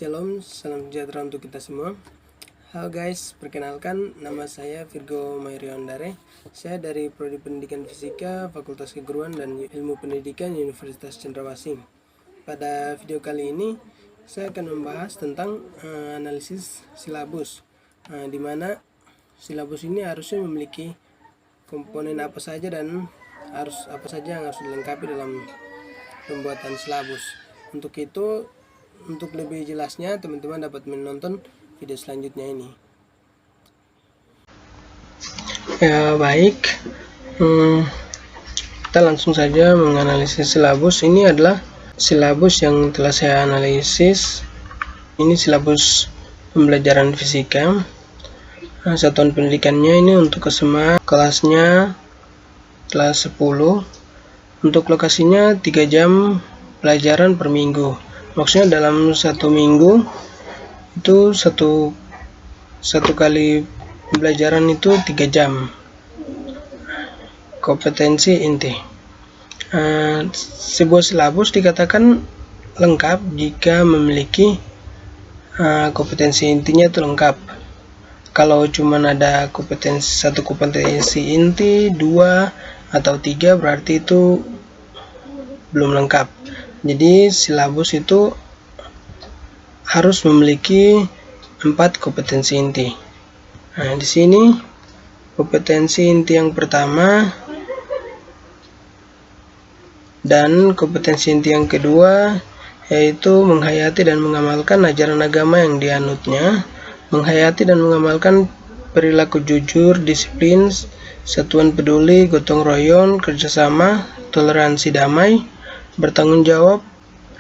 Shalom, salam sejahtera untuk kita semua. Halo guys, perkenalkan nama saya Virgo Mairiondare. Saya dari Prodi Pendidikan Fisika, Fakultas Keguruan dan Ilmu Pendidikan Universitas Cendrawasih. Pada video kali ini saya akan membahas tentang analisis silabus, di mana silabus ini harusnya memiliki komponen apa saja dan apa saja yang harus dilengkapi dalam pembuatan silabus. Untuk lebih jelasnya, teman-teman dapat menonton video selanjutnya ini. Ya, baik. Kita langsung saja menganalisis silabus. Ini adalah silabus yang telah saya analisis. Ini silabus pembelajaran fisika. Satuan pendidikannya ini untuk SMA kelasnya kelas 10. Untuk lokasinya 3 jam pelajaran per minggu. Maksudnya dalam satu minggu itu satu kali pembelajaran itu 3 jam. Kompetensi inti. Sebuah silabus dikatakan lengkap jika memiliki kompetensi intinya itu lengkap. Kalau cuma ada satu kompetensi inti, 2 atau 3 berarti itu belum lengkap. Jadi silabus itu harus memiliki 4 kompetensi inti. Nah, di sini kompetensi inti yang pertama dan kompetensi inti yang kedua yaitu menghayati dan mengamalkan ajaran agama yang dianutnya, menghayati dan mengamalkan perilaku jujur, disiplin, satuan peduli, gotong royong, kerjasama, toleransi damai, bertanggung jawab,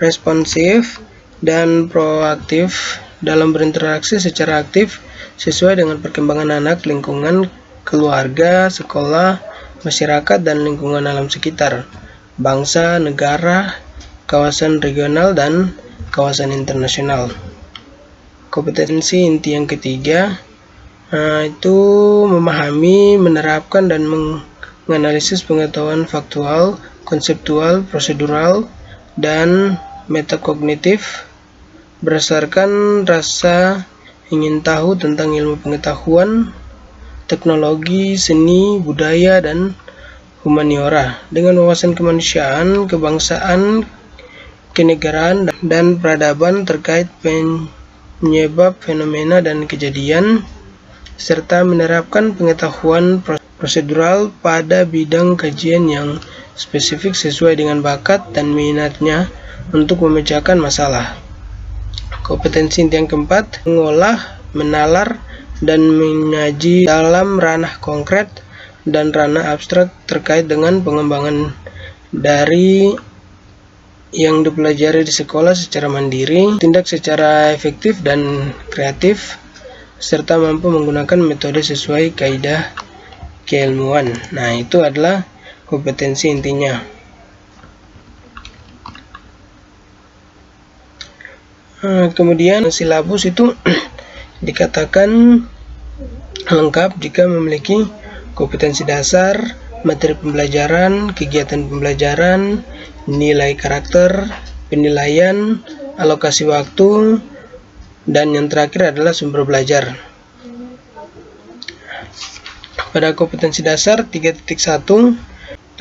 responsif, dan proaktif dalam berinteraksi secara aktif sesuai dengan perkembangan anak, lingkungan, keluarga, sekolah, masyarakat, dan lingkungan alam sekitar, bangsa, negara, kawasan regional, dan kawasan internasional. Kompetensi inti yang ketiga itu memahami, menerapkan, dan menganalisis pengetahuan faktual, konseptual, prosedural, dan metakognitif berdasarkan rasa ingin tahu tentang ilmu pengetahuan, teknologi, seni, budaya, dan humaniora dengan wawasan kemanusiaan, kebangsaan, kenegaraan, dan peradaban terkait penyebab fenomena dan kejadian, serta menerapkan pengetahuan prosedural pada bidang kajian yang spesifik sesuai dengan bakat dan minatnya untuk memecahkan masalah. Kompetensi inti yang keempat, mengolah, menalar, dan menyaji dalam ranah konkret dan ranah abstrak terkait dengan pengembangan dari yang dipelajari di sekolah secara mandiri, tindak secara efektif dan kreatif, serta mampu menggunakan metode sesuai kaidah keilmuan. Nah, itu adalah kompetensi intinya. Kemudian silabus itu dikatakan lengkap jika memiliki kompetensi dasar, materi pembelajaran, kegiatan pembelajaran, nilai karakter, penilaian, alokasi waktu, dan yang terakhir adalah sumber belajar. Pada kompetensi dasar 3.1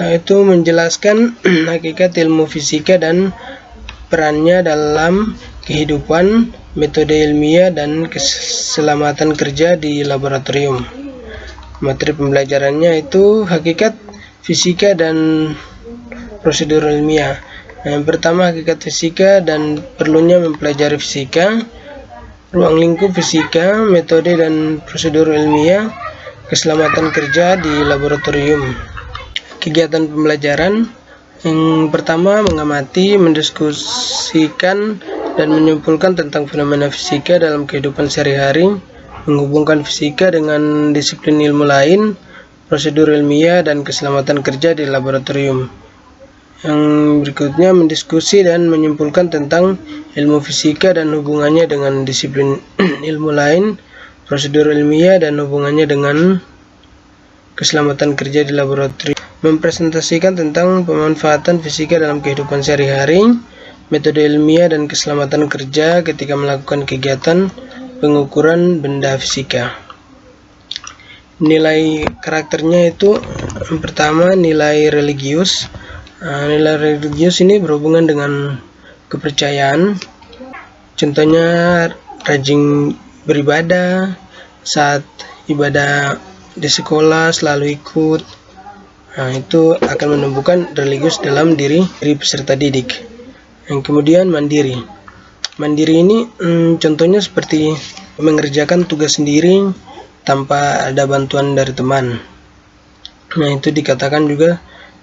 itu menjelaskan hakikat ilmu fisika dan perannya dalam kehidupan, metode ilmiah, dan keselamatan kerja di laboratorium. Materi pembelajarannya itu hakikat fisika dan prosedur ilmiah. Yang pertama, hakikat fisika dan perlunya mempelajari fisika, ruang lingkup fisika, metode dan prosedur ilmiah, keselamatan kerja di laboratorium. Kegiatan pembelajaran yang pertama, mengamati, mendiskusikan, dan menyimpulkan tentang fenomena fisika dalam kehidupan sehari-hari, menghubungkan fisika dengan disiplin ilmu lain, prosedur ilmiah, dan keselamatan kerja di laboratorium. Yang berikutnya, mendiskusi dan menyimpulkan tentang ilmu fisika dan hubungannya dengan disiplin ilmu lain, prosedur ilmiah, dan hubungannya dengan keselamatan kerja di laboratorium. Mempresentasikan tentang pemanfaatan fisika dalam kehidupan sehari-hari, metode ilmiah dan keselamatan kerja ketika melakukan kegiatan pengukuran benda fisika. Nilai karakternya itu yang pertama nilai religius. Nilai religius ini berhubungan dengan kepercayaan. Contohnya rajin beribadah, saat ibadah di sekolah selalu ikut. Itu akan menumbuhkan religius dalam diri peserta didik. Yang kemudian mandiri. Mandiri ini contohnya seperti mengerjakan tugas sendiri tanpa ada bantuan dari teman. Itu dikatakan juga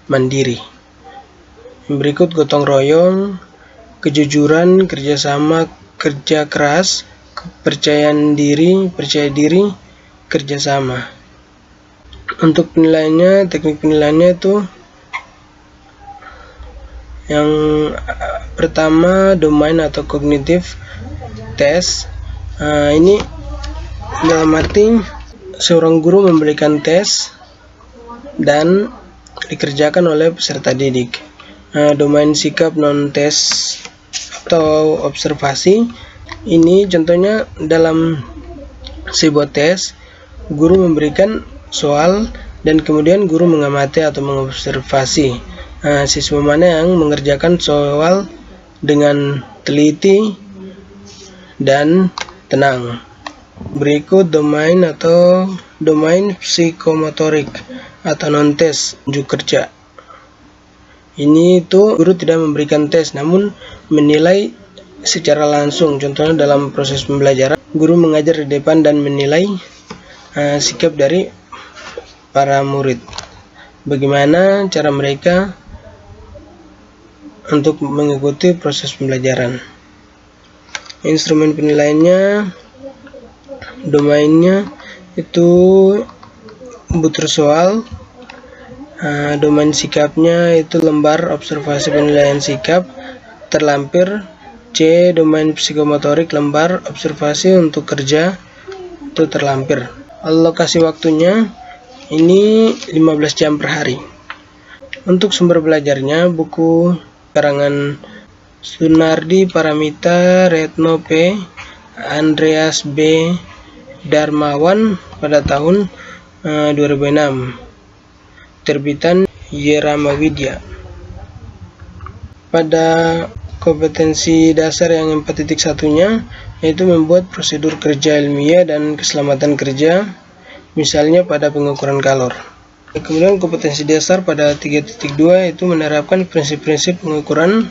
mandiri. Berikut gotong royong, kejujuran, kerjasama, kerja keras, kepercayaan diri, percaya diri, kerjasama. Untuk penilaiannya, teknik penilaiannya itu yang pertama domain atau cognitive test. Ini dalam arti seorang guru memberikan tes dan dikerjakan oleh peserta didik. Domain sikap non tes atau observasi. Ini contohnya dalam sebuah tes, guru memberikan soal dan kemudian guru mengamati atau mengobservasi siswa mana yang mengerjakan soal dengan teliti dan tenang. Berikut domain atau domain psikomotorik atau non-tes unjuk kerja. Ini itu guru tidak memberikan tes namun menilai secara langsung. Contohnya dalam proses pembelajaran, guru mengajar di depan dan menilai sikap dari para murid. Bagaimana cara mereka untuk mengikuti proses pembelajaran. Instrumen penilaiannya, domainnya itu butir soal. Domain sikapnya itu lembar observasi penilaian sikap. Terlampir. C. Domain psikomotorik, lembar observasi untuk kerja itu terlampir. Alokasi waktunya ini 15 jam per hari. Untuk sumber belajarnya buku karangan Sunardi Paramita, Retno P, Andreas B, Darmawan pada tahun 2006. Terbitan Yerama Widya. Pada kompetensi dasar yang 4.1-nya yaitu membuat prosedur kerja ilmiah dan keselamatan kerja, misalnya pada pengukuran kalor. Kemudian kompetensi dasar pada 3.2 itu menerapkan prinsip-prinsip pengukuran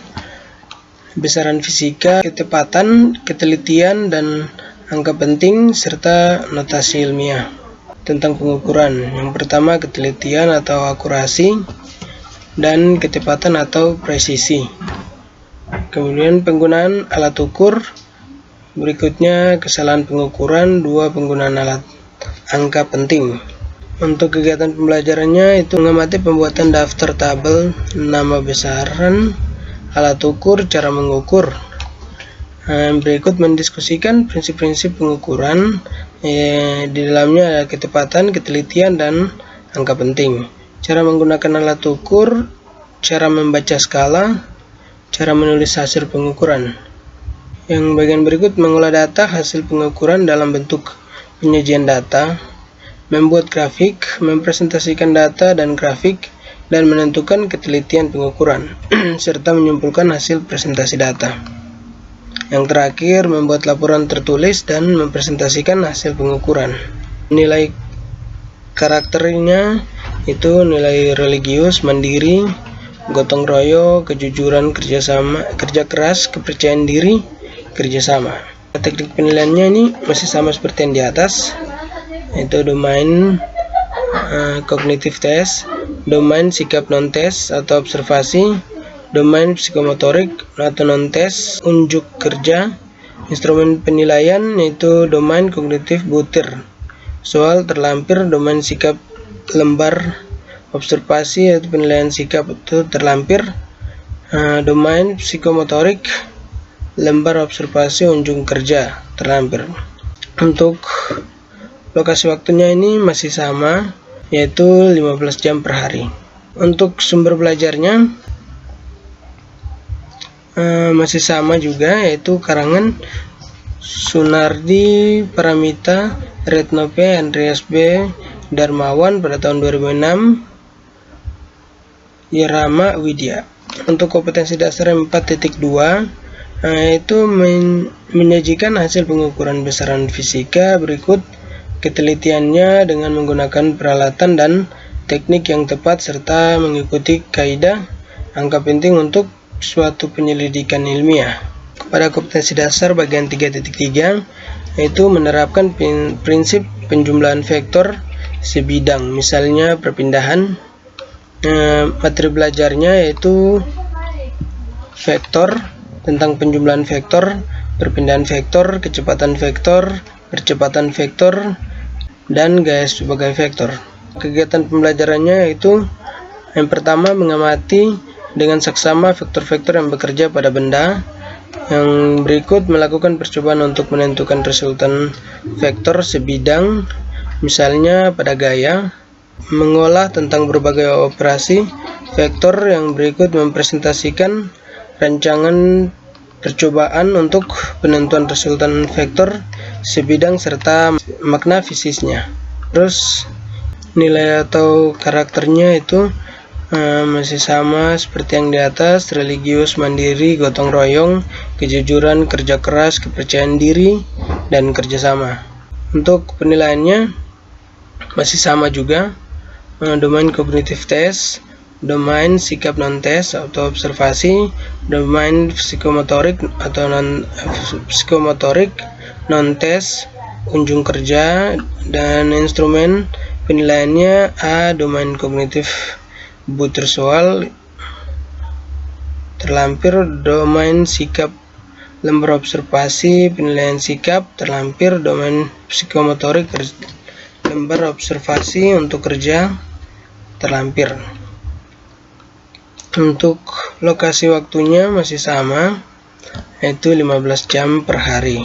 besaran fisika, ketepatan, ketelitian, dan angka penting, serta notasi ilmiah tentang pengukuran. Yang pertama ketelitian atau akurasi dan ketepatan atau presisi. Kemudian penggunaan alat ukur. Berikutnya kesalahan pengukuran. 2. Penggunaan alat angka penting. Untuk kegiatan pembelajarannya itu mengamati pembuatan daftar tabel nama besaran, alat ukur, cara mengukur. Berikut mendiskusikan prinsip-prinsip pengukuran. Di dalamnya ada ketepatan, ketelitian, dan angka penting. Cara menggunakan alat ukur, cara membaca skala, cara menulis hasil pengukuran. Yang bagian berikut mengolah data hasil pengukuran dalam bentuk penyajian data, membuat grafik, mempresentasikan data dan grafik, dan menentukan ketelitian pengukuran, serta menyimpulkan hasil presentasi data. Yang terakhir, membuat laporan tertulis dan mempresentasikan hasil pengukuran. Nilai karakternya itu nilai religius, mandiri, gotong royong, kejujuran, kerjasama, kerja keras, kepercayaan diri, kerjasama. Teknik penilaiannya ini masih sama seperti yang di atas, yaitu domain cognitive test, domain sikap non-tes atau observasi, domain psikomotorik atau non-tes unjuk kerja, instrumen penilaian yaitu domain kognitif butir soal terlampir, domain sikap lembar observasi yaitu penilaian sikap itu terlampir, domain psikomotorik lembar observasi unjuk kerja terlampir. Untuk lokasi waktunya ini masih sama, yaitu 15 jam per hari. Untuk sumber belajarnya masih sama juga, yaitu karangan Sunardi Paramita, Retno P, Andreas B, Darmawan pada tahun 2006, Irama Widya. Untuk kompetensi dasar 4.2 itu menyajikan hasil pengukuran besaran fisika berikut ketelitiannya dengan menggunakan peralatan dan teknik yang tepat serta mengikuti kaidah angka penting untuk suatu penyelidikan ilmiah. Pada kompetensi dasar bagian 3.3 yaitu menerapkan prinsip penjumlahan vektor sebidang, misalnya perpindahan. Materi belajarnya yaitu vektor, tentang penjumlahan vektor, perpindahan vektor, kecepatan vektor, percepatan vektor, dan gaya sebagai vektor. Kegiatan pembelajarannya yaitu yang pertama mengamati dengan seksama vektor-vektor yang bekerja pada benda. Yang berikut melakukan percobaan untuk menentukan resultan vektor sebidang, misalnya pada gaya. Mengolah tentang berbagai operasi vektor. Yang berikut mempresentasikan rancangan percobaan untuk penentuan resultan vektor sebidang serta makna fisiknya. Terus nilai atau karakternya itu masih sama seperti yang di atas: religius, mandiri, gotong royong, kejujuran, kerja keras, kepercayaan diri, dan kerjasama. Untuk penilaiannya masih sama juga. Domain kognitif tes, domain sikap non tes atau observasi, domain psikomotorik atau psikomotorik non tes, kunjung kerja, dan instrumen penilaiannya A. Domain kognitif butersoal terlampir, domain sikap lembar observasi penilaian sikap terlampir, domain psikomotorik lembar observasi untuk kerja terlampir. Untuk lokasi waktunya masih sama, yaitu 15 jam per hari.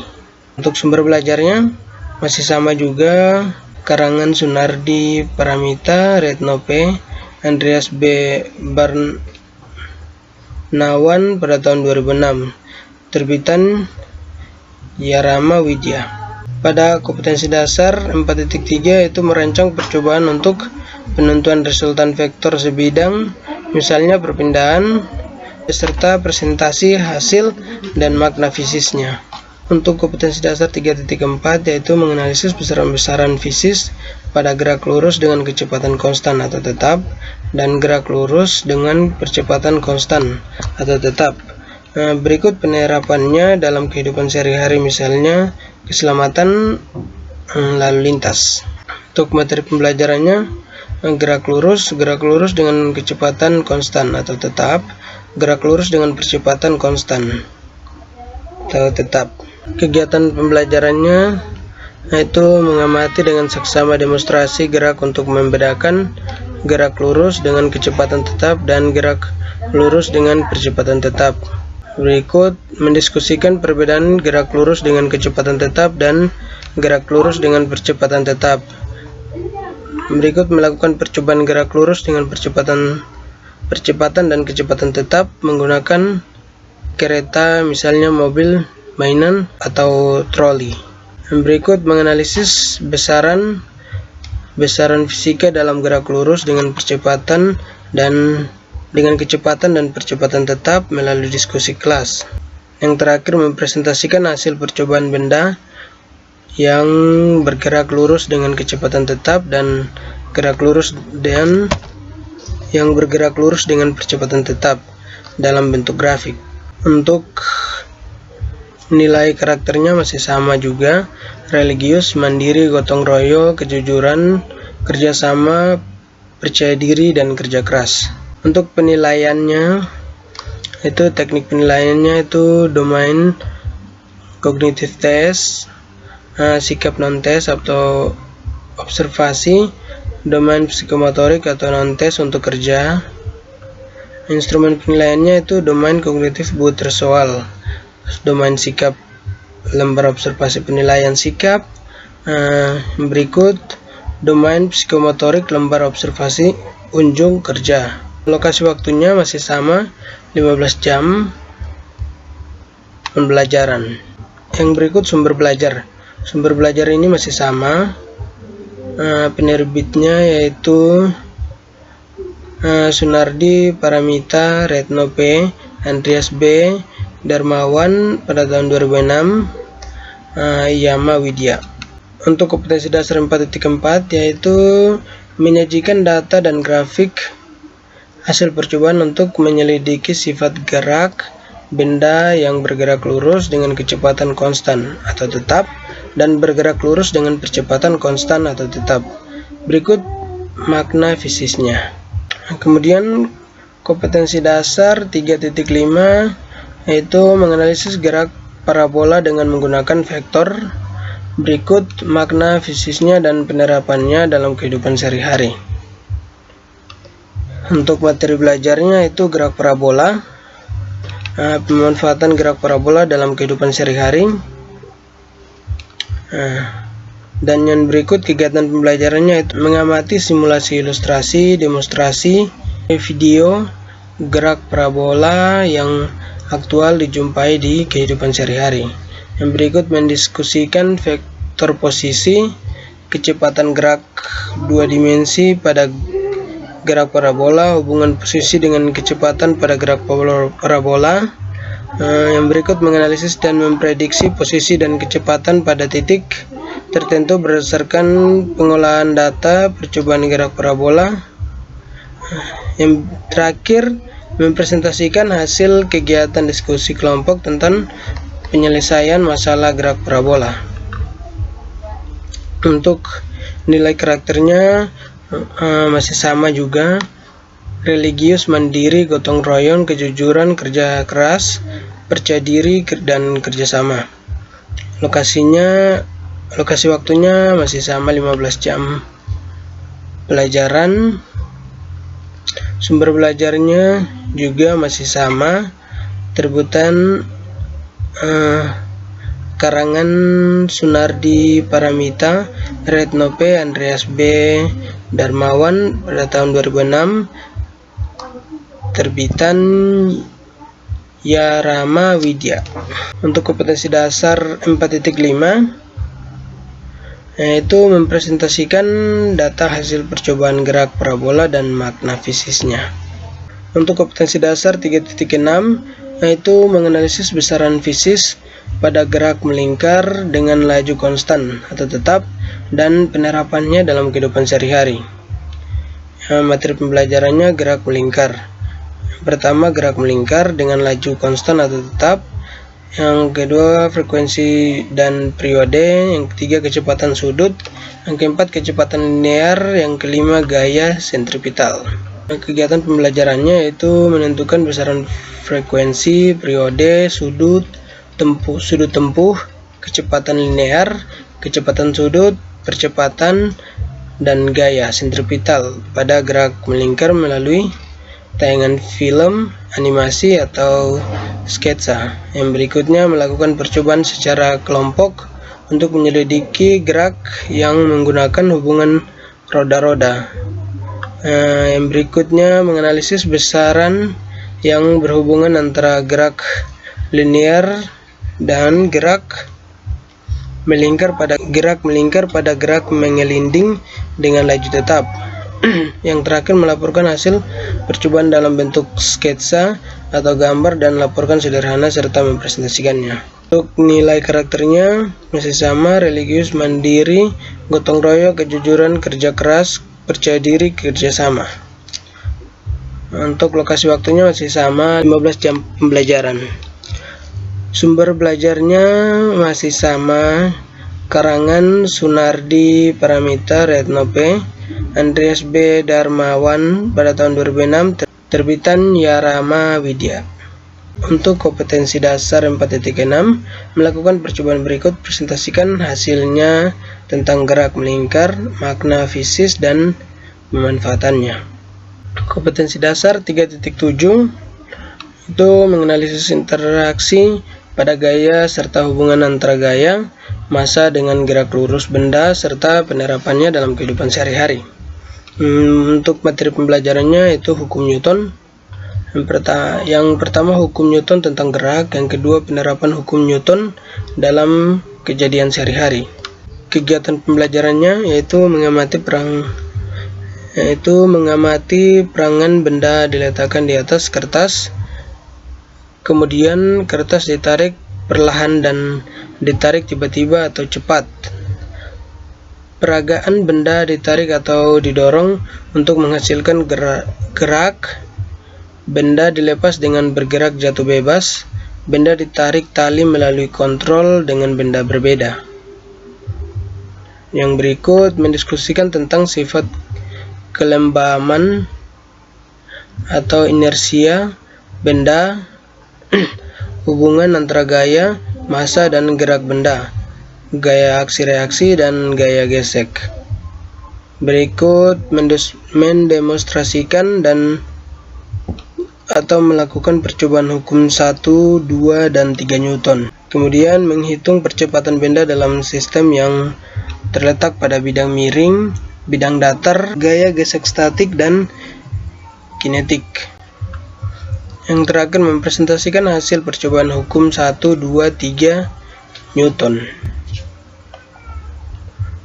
Untuk sumber belajarnya masih sama juga, karangan Sunardi Paramita, Retno P, Andreas B, Barnawan pada tahun 2006, terbitan Yarama Widya. Pada kompetensi dasar 4.3 itu merancang percobaan untuk penentuan resultan vektor sebidang, misalnya perpindahan, beserta presentasi hasil dan makna fisiknya. Untuk kompetensi dasar 3.4 yaitu menganalisis besaran-besaran fisik pada gerak lurus dengan kecepatan konstan atau tetap dan gerak lurus dengan percepatan konstan atau tetap. Berikut penerapannya dalam kehidupan sehari-hari, misalnya keselamatan lalu lintas. Untuk materi pembelajarannya gerak lurus dengan kecepatan konstan atau tetap, gerak lurus dengan percepatan konstan atau tetap. Kegiatan pembelajarannya yaitu mengamati dengan seksama demonstrasi gerak untuk membedakan gerak lurus dengan kecepatan tetap dan gerak lurus dengan percepatan tetap. Berikut mendiskusikan perbedaan gerak lurus dengan kecepatan tetap dan gerak lurus dengan percepatan tetap. Berikut melakukan percobaan gerak lurus dengan percepatan dan kecepatan tetap menggunakan kereta, misalnya mobil mainan atau troli. Berikut menganalisis besaran fisika dalam gerak lurus dengan percepatan dan dengan kecepatan dan percepatan tetap melalui diskusi kelas. Yang terakhir mempresentasikan hasil percobaan benda yang bergerak lurus dengan kecepatan tetap dan gerak lurus dan yang bergerak lurus dengan percepatan tetap dalam bentuk grafik. Untuk nilai karakternya masih sama juga: religius, mandiri, gotong royong, kejujuran, kerjasama, percaya diri, dan kerja keras. Untuk penilaiannya itu teknik penilaiannya itu domain kognitif tes, sikap non tes atau observasi, domain psikomotorik atau non tes untuk kerja. Instrumen penilaiannya itu domain kognitif butersoal, domain sikap lembar observasi penilaian sikap. Berikut domain psikomotorik lembar observasi unjung kerja. Lokasi waktunya masih sama, 15 jam pembelajaran. Yang berikut sumber belajar. Sumber belajar ini masih sama. Penerbitnya yaitu Sunardi, Paramita, Retno P, Andreas B, Darmawan pada tahun 2006, Yama Widya. Untuk kompetensi dasar 4.4 yaitu menyajikan data dan grafik hasil percobaan untuk menyelidiki sifat gerak benda yang bergerak lurus dengan kecepatan konstan atau tetap dan bergerak lurus dengan percepatan konstan atau tetap. Berikut makna fisiknya. Kemudian kompetensi dasar 3.5 yaitu menganalisis gerak parabola dengan menggunakan vektor. Berikut makna fisiknya dan penerapannya dalam kehidupan sehari-hari. Untuk materi belajarnya itu gerak parabola, pemanfaatan gerak parabola dalam kehidupan sehari-hari. Dan yang berikut kegiatan pembelajarannya itu mengamati simulasi ilustrasi, demonstrasi, video, gerak parabola yang aktual dijumpai di kehidupan sehari-hari. Yang berikut mendiskusikan vektor posisi, kecepatan gerak dua dimensi pada gerak parabola, hubungan posisi dengan kecepatan pada gerak parabola. Yang berikut menganalisis dan memprediksi posisi dan kecepatan pada titik tertentu berdasarkan pengolahan data percobaan gerak parabola. Yang terakhir mempresentasikan hasil kegiatan diskusi kelompok tentang penyelesaian masalah gerak parabola. Untuk nilai karakternya masih sama juga, religius, mandiri, gotong royong, kejujuran, kerja keras, percaya diri, dan kerjasama. Lokasi waktunya masih sama 15 jam pelajaran. Sumber belajarnya juga masih sama, terbitan karangan Sunardi, Paramita, Retno P, Andreas B, Darmawan pada tahun 2006, terbitan Yarama Widya. Untuk kompetensi dasar 4.5 yaitu mempresentasikan data hasil percobaan gerak parabola dan makna fisiknya. Untuk kompetensi dasar 3.6 yaitu menganalisis besaran fisik pada gerak melingkar dengan laju konstan atau tetap dan penerapannya dalam kehidupan sehari-hari. Materi pembelajarannya gerak melingkar. Pertama, gerak melingkar dengan laju konstan atau tetap. Yang kedua, frekuensi dan periode. Yang ketiga, kecepatan sudut. Yang keempat, kecepatan linear. Yang kelima, gaya sentripetal. Kegiatan pembelajarannya yaitu menentukan besaran frekuensi, periode, sudut tempuh, kecepatan linear, kecepatan sudut, percepatan, dan gaya sentripetal pada gerak melingkar melalui tayangan film, animasi, atau sketsa. Yang berikutnya melakukan percobaan secara kelompok untuk menyelidiki gerak yang menggunakan hubungan roda-roda. Yang berikutnya menganalisis besaran yang berhubungan antara gerak linear dan gerak melingkar pada gerak mengelinding dengan laju tetap. Yang terakhir melaporkan hasil percobaan dalam bentuk sketsa atau gambar dan laporkan sederhana serta mempresentasikannya. Untuk nilai karakternya masih sama, religius, mandiri, gotong royong, kejujuran, kerja keras, percaya diri, kerjasama. Untuk lokasi waktunya masih sama, 15 jam pembelajaran. Sumber belajarnya masih sama, karangan Sunardi, Paramita, Retno P, Andreas B, Darmawan pada tahun 2006, terbitan Yarama Widya. Untuk kompetensi dasar 4.6 melakukan percobaan berikut, presentasikan hasilnya tentang gerak melingkar, makna fisik, dan pemanfaatannya. Kompetensi dasar 3.7 itu menganalisis interaksi pada gaya serta hubungan antara gaya, massa dengan gerak lurus benda serta penerapannya dalam kehidupan sehari-hari. Untuk materi pembelajarannya itu hukum Newton. Yang pertama hukum Newton tentang gerak, yang kedua penerapan hukum Newton dalam kejadian sehari-hari. Kegiatan pembelajarannya yaitu mengamati perangan benda diletakkan di atas kertas, kemudian kertas ditarik perlahan dan ditarik tiba-tiba atau cepat. Peragaan benda ditarik atau didorong untuk menghasilkan gerak. Benda dilepas dengan bergerak jatuh bebas. Benda ditarik tali melalui kontrol dengan benda berbeda. Yang berikut mendiskusikan tentang sifat kelembaman atau inersia benda, hubungan antara gaya, massa, dan gerak benda, gaya aksi-reaksi, dan gaya gesek. Berikut mendemonstrasikan atau melakukan percobaan hukum 1, 2, dan 3 Newton. Kemudian menghitung percepatan benda dalam sistem yang terletak pada bidang miring, bidang datar, gaya gesek statik, dan kinetik. Yang terakhir mempresentasikan hasil percobaan hukum 1, 2, 3 Newton.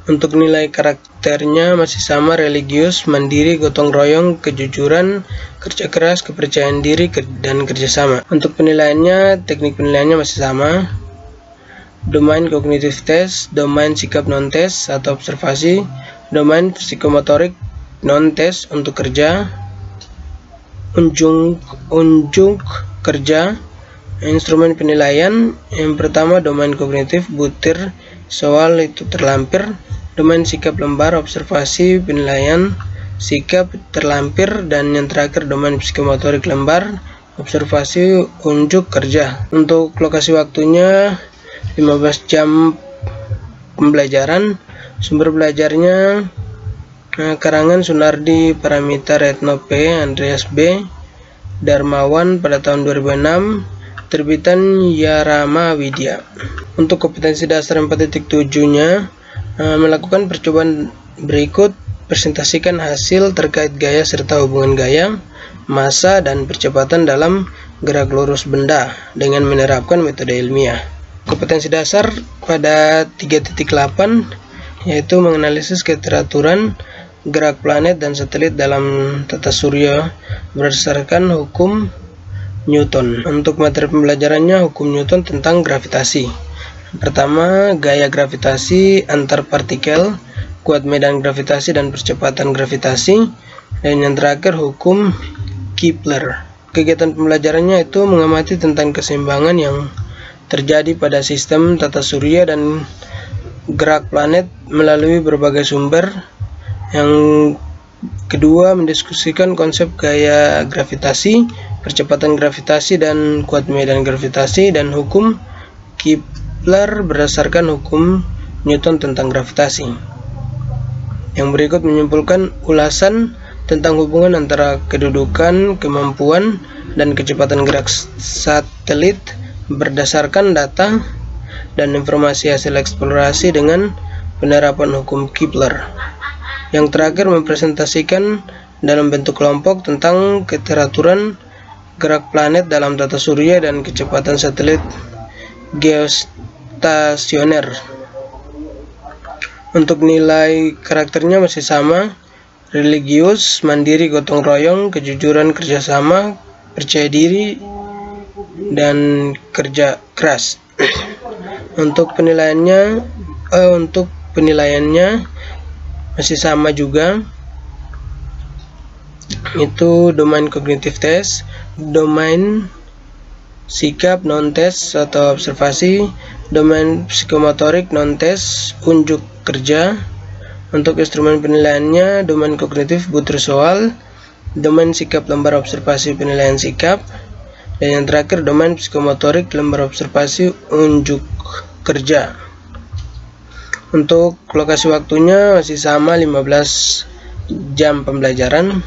Untuk nilai karakternya masih sama: religius, mandiri, gotong royong, kejujuran, kerja keras, kepercayaan diri, dan kerjasama. Untuk penilaiannya, teknik penilaiannya masih sama: domain cognitive test, domain sikap non-test atau observasi, domain psikomotorik non-test untuk kerja, unjuk kerja. Instrumen penilaian yang pertama domain kognitif, butir, soal itu terlampir. Domain sikap lembar, observasi, penilaian, sikap, terlampir. Dan yang terakhir domain psikomotorik lembar, observasi, unjuk kerja. Untuk lokasi waktunya 15 jam pembelajaran. Sumber belajarnya karangan Sunardi, Paramita, Retno P, Andreas B, Darmawan pada tahun 2006, terbitan Yarama Widya. Untuk kompetensi dasar 4.7-nya, melakukan percobaan berikut: presentasikan hasil terkait gaya serta hubungan gaya, massa, dan percepatan dalam gerak lurus benda dengan menerapkan metode ilmiah. Kompetensi dasar pada 3.8 yaitu menganalisis keteraturan gerak planet dan satelit dalam tata surya berdasarkan hukum Newton. Untuk materi pembelajarannya hukum Newton tentang gravitasi. Pertama, gaya gravitasi antar partikel, kuat medan gravitasi dan percepatan gravitasi. Dan yang terakhir hukum Kepler. Kegiatan pembelajarannya itu mengamati tentang keseimbangan yang terjadi pada sistem tata surya dan gerak planet melalui berbagai sumber. Yang kedua, mendiskusikan konsep gaya gravitasi, percepatan gravitasi, dan kuat medan gravitasi, dan hukum Kepler berdasarkan hukum Newton tentang gravitasi. Yang berikut menyimpulkan ulasan tentang hubungan antara kedudukan, kemampuan, dan kecepatan gerak satelit berdasarkan data dan informasi hasil eksplorasi dengan penerapan hukum Kepler. Yang terakhir mempresentasikan dalam bentuk kelompok tentang keteraturan gerak planet dalam tata surya dan kecepatan satelit geostasioner. Untuk nilai karakternya masih sama: religius, mandiri, gotong royong, kejujuran, kerjasama, percaya diri, dan kerja keras. Untuk penilaiannya masih sama juga, itu domain kognitif test, domain sikap non-test atau observasi, domain psikomotorik non-test, unjuk kerja. Untuk instrumen penilaiannya domain kognitif, butir, soal, domain sikap lembar observasi penilaian sikap, dan yang terakhir domain psikomotorik lembar observasi unjuk kerja. Untuk lokasi waktunya masih sama 15 jam pembelajaran.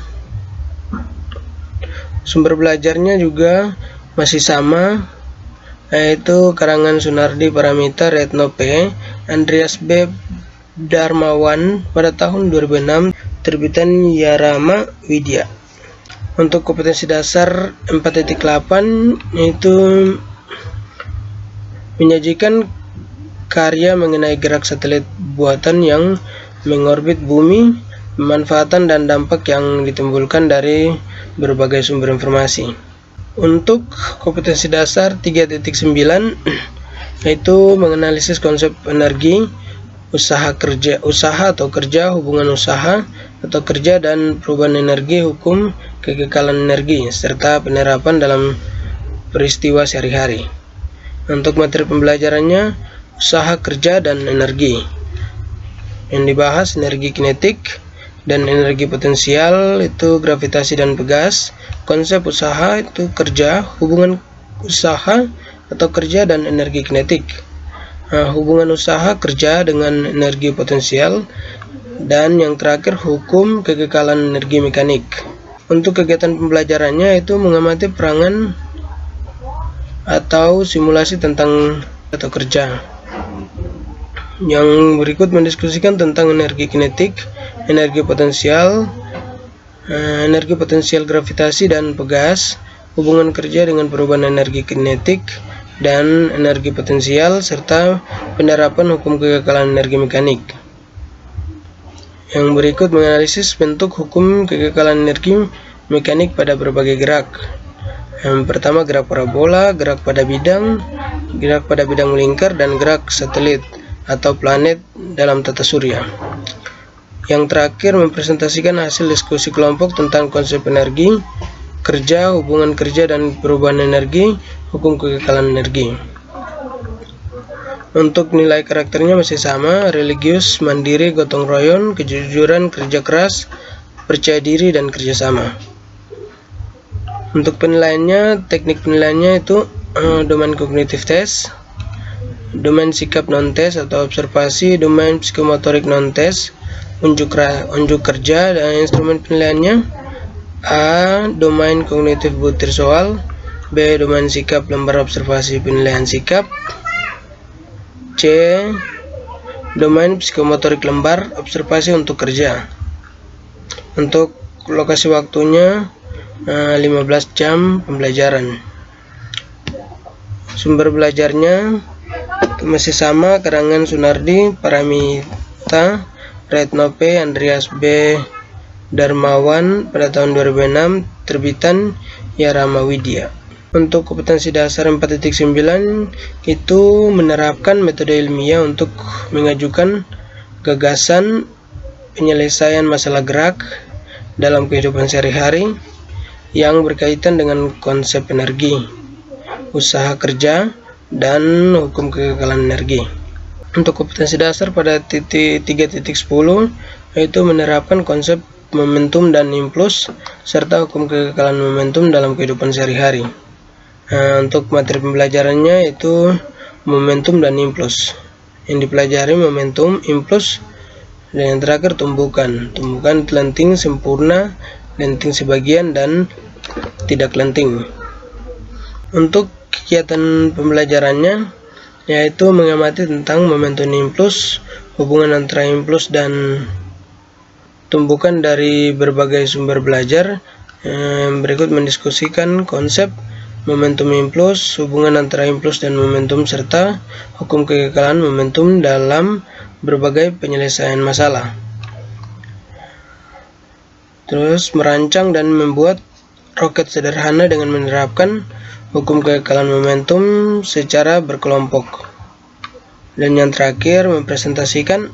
Sumber belajarnya juga masih sama, yaitu karangan Sunardi, Paramita, Retno P, Andreas B, Darmawan pada tahun 2006, terbitan Yarama Widya. Untuk kompetensi dasar 4.8 yaitu menyajikan karya mengenai gerak satelit buatan yang mengorbit bumi, pemanfaatan dan dampak yang ditimbulkan dari berbagai sumber informasi. Untuk kompetensi dasar 3.9 yaitu menganalisis konsep energi, usaha atau kerja, hubungan usaha atau kerja dan perubahan energi, hukum kekekalan energi, serta penerapan dalam peristiwa sehari-hari. Untuk materi pembelajarannya, usaha kerja dan energi. Yang dibahas energi kinetik dan energi potensial itu gravitasi dan pegas. Konsep usaha itu kerja, hubungan usaha atau kerja dan energi kinetik. Hubungan usaha kerja dengan energi potensial, dan yang terakhir hukum kekekalan energi mekanik. Untuk kegiatan pembelajarannya itu mengamati perangan atau simulasi tentang atau kerja. Yang berikut mendiskusikan tentang energi kinetik, energi potensial gravitasi dan pegas, hubungan kerja dengan perubahan energi kinetik dan energi potensial, serta penerapan hukum kekekalan energi mekanik. Yang berikut menganalisis bentuk hukum kekekalan energi mekanik pada berbagai gerak. Yang pertama, gerak parabola, gerak pada bidang melingkar, dan gerak satelit atau planet dalam tata surya. Yang terakhir mempresentasikan hasil diskusi kelompok tentang konsep energi, kerja, hubungan kerja dan perubahan energi, hukum kekekalan energi. Untuk nilai karakternya masih sama, religius, mandiri, gotong royong, kejujuran, kerja keras, percaya diri, dan kerjasama. Untuk penilaiannya, teknik penilaiannya itu domain kognitif test, domain sikap non-tes atau observasi, domain psikomotorik non-tes, unjuk kerja, dan instrumen penilaiannya A. Domain kognitif butir soal, B. Domain sikap lembar observasi penilaian sikap, C. Domain psikomotorik lembar observasi untuk kerja. Untuk lokasi waktunya 15 jam pembelajaran. Sumber belajarnya masih sama, karangan Sunardi, Paramita, Retno P, Andreas B, Darmawan pada tahun 2006, terbitan Yarama Widya. Untuk kompetensi dasar 4.9 itu menerapkan metode ilmiah untuk mengajukan gagasan penyelesaian masalah gerak dalam kehidupan sehari-hari yang berkaitan dengan konsep energi, usaha kerja, dan hukum kekekalan energi. Untuk kompetensi dasar pada 3.10 yaitu menerapkan konsep momentum dan impuls serta hukum kekekalan momentum dalam kehidupan sehari-hari. Untuk materi pembelajarannya yaitu momentum dan impuls. Yang dipelajari momentum, impuls, dan yang terakhir tumbukan lenting, sempurna, lenting sebagian, dan tidak lenting. Untuk kegiatan pembelajarannya yaitu mengamati tentang momentum impuls, hubungan antara impuls dan tumbukan dari berbagai sumber belajar. Berikut mendiskusikan konsep momentum impuls, hubungan antara impuls dan momentum, serta hukum kekekalan momentum dalam berbagai penyelesaian masalah. Terus merancang dan membuat roket sederhana dengan menerapkan hukum kekekalan momentum secara berkelompok. Dan yang terakhir mempresentasikan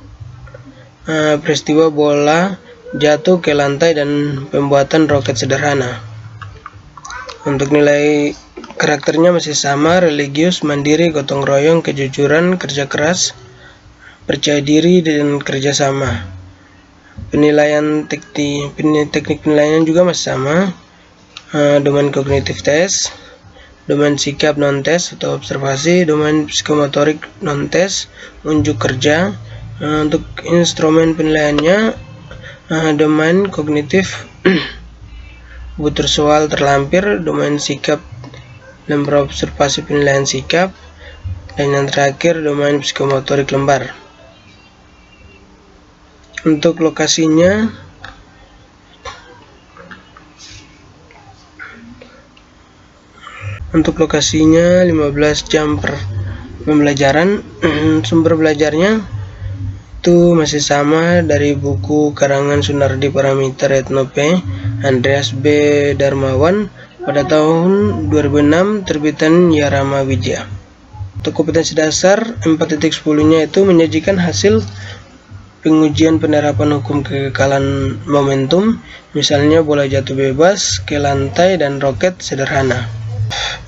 peristiwa bola jatuh ke lantai dan pembuatan roket sederhana. Untuk nilai karakternya masih sama, religius, mandiri, gotong royong, kejujuran, kerja keras, percaya diri, dan kerjasama. Penilaian teknik penilaian juga masih sama, domain kognitif tes, domain sikap non-tes atau observasi, domain psikomotorik non-tes, unjuk kerja. Untuk instrumen penilaiannya domain kognitif butir soal terlampir, domain sikap lembar observasi penilaian sikap, dan yang terakhir domain psikomotorik lembar. Untuk lokasinya Untuk lokasinya 15 jam per pembelajaran. Sumber belajarnya itu masih sama dari buku karangan Sunardi Paramita Retno P, Andreas B. Darmawan pada tahun 2006, terbitan Yarama Widya. Untuk kompetensi dasar 4.10-nya itu menyajikan hasil pengujian penerapan hukum kekekalan momentum, misalnya bola jatuh bebas ke lantai dan roket sederhana.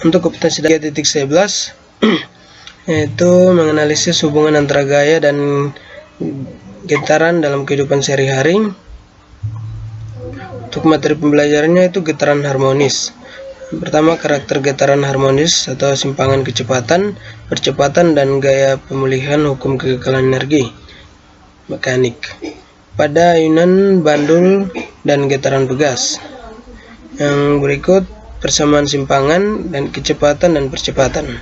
Untuk kompetensi 3.11 yaitu menganalisis hubungan antara gaya dan getaran dalam kehidupan sehari-hari. Untuk materi pembelajarannya itu getaran harmonis. Pertama, karakter getaran harmonis atau simpangan kecepatan, percepatan, dan gaya pemulihan hukum kekekalan energi mekanik pada ayunan bandul dan getaran pegas. Yang berikut persamaan simpangan dan kecepatan dan percepatan.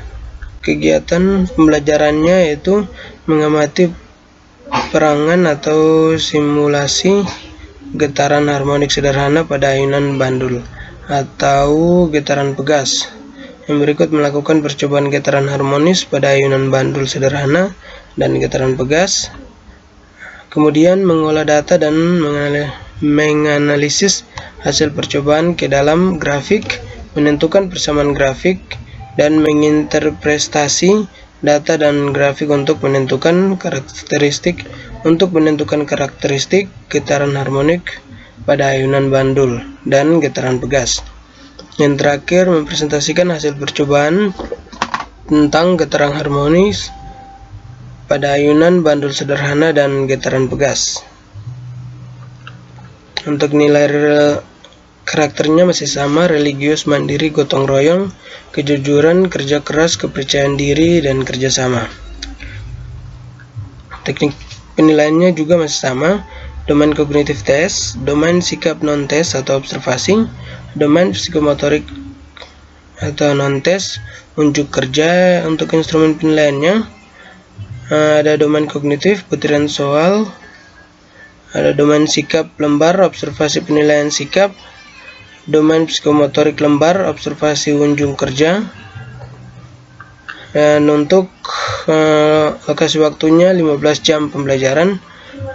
Kegiatan pembelajarannya yaitu mengamati perangan atau simulasi getaran harmonik sederhana pada ayunan bandul atau getaran pegas. Yang berikut melakukan percobaan getaran harmonis pada ayunan bandul sederhana dan getaran pegas. Kemudian mengolah data dan menganalisis hasil percobaan ke dalam grafik, menentukan persamaan grafik, dan menginterpretasi data dan grafik untuk menentukan karakteristik getaran harmonik pada ayunan bandul dan getaran pegas. Yang terakhir, mempresentasikan hasil percobaan tentang getaran harmonis pada ayunan bandul sederhana dan getaran pegas. Untuk nilai karakternya masih sama: religius, mandiri, gotong royong, kejujuran, kerja keras, kepercayaan diri, dan kerjasama. Teknik penilaiannya juga masih sama: domain kognitif tes, domain sikap non tes atau observasi, domain psikomotorik atau non tes, unjuk kerja. Untuk instrumen penilaiannya ada domain kognitif, butiran soal, ada domain sikap lembar, observasi penilaian sikap, domain psikomotorik lembar, observasi unjuk kerja. Dan untuk lokasi waktunya 15 jam pembelajaran.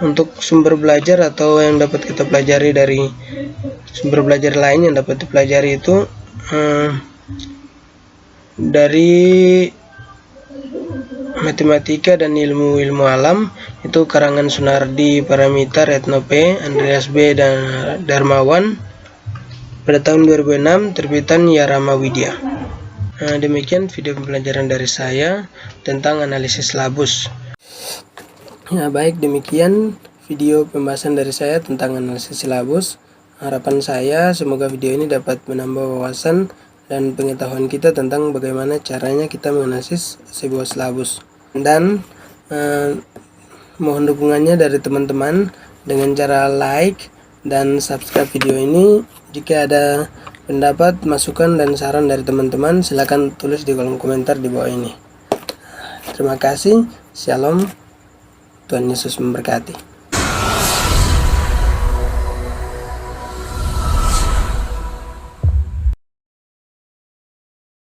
Untuk sumber belajar atau yang dapat kita pelajari dari sumber belajar lain yang dapat dipelajari itu dari matematika dan ilmu alam, itu karangan Sunardi Paramita Retno P, Andreas B, dan Darmawan pada tahun 2006, terbitan Yarama Widya. Demikian video pembelajaran dari saya tentang analisis labus. Ya, baik, demikian video pembahasan dari saya tentang analisis silabus. Harapan saya semoga video ini dapat menambah wawasan dan pengetahuan kita tentang bagaimana caranya kita menganalisis sebuah silabus. Dan mohon dukungannya dari teman-teman dengan cara like dan subscribe video ini. Jika ada pendapat, masukan, dan saran dari teman-teman, silakan tulis di kolom komentar di bawah ini. Terima kasih. Shalom. Tuhan Yesus memberkati.